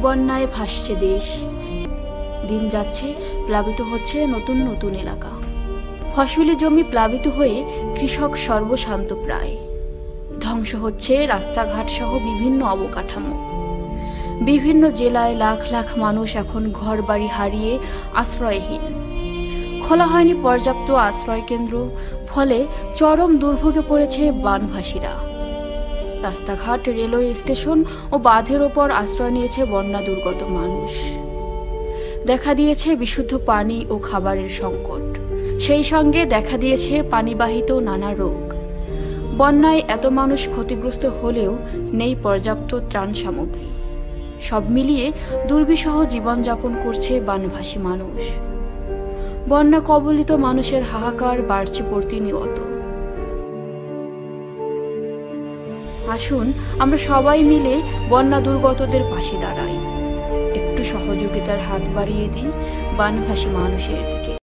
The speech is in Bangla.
বন্যায় ভাসছে দেশ। দিন যাচ্ছে, প্লাবিত হচ্ছে নতুন নতুন এলাকা। ফসলি জমি প্লাবিত হয়ে কৃষক সর্বশান্ত প্রায়। ধ্বংস হচ্ছে রাস্তাঘাট সহ বিভিন্ন অবকাঠামো। বিভিন্ন জেলায় লাখ লাখ মানুষ এখন ঘরবাড়ি হারিয়ে আশ্রয়হীন। খোলা হয়নি পর্যাপ্ত আশ্রয় কেন্দ্র, ফলে চরম দুর্ভোগে পড়েছে বানভাসীরা। রাস্তাঘাট, রেলওয়ে স্টেশন ও বাঁধের ওপর আশ্রয় নিয়েছে বন্যা দুর্গত মানুষ। দেখা দিয়েছে বিশুদ্ধ পানি ও খাবারের সংকট। সেই সঙ্গে দেখা দিয়েছে পানিবাহিত নানা রোগ। বন্যায় এত মানুষ ক্ষতিগ্রস্ত হলেও নেই পর্যাপ্ত ত্রাণ সামগ্রী। সব মিলিয়ে দুর্বিষহ জীবনযাপন করছে বানভাসী মানুষ। বন্যা কবলিত মানুষের হাহাকার বাড়ছে প্রতিনিয়ত। আসুন আমরা সবাই মিলে বন্যা দুর্গতদের পাশে দাঁড়াই, একটু সহযোগিতার হাত বাড়িয়ে দিই বানভাসী মানুষের দিকে।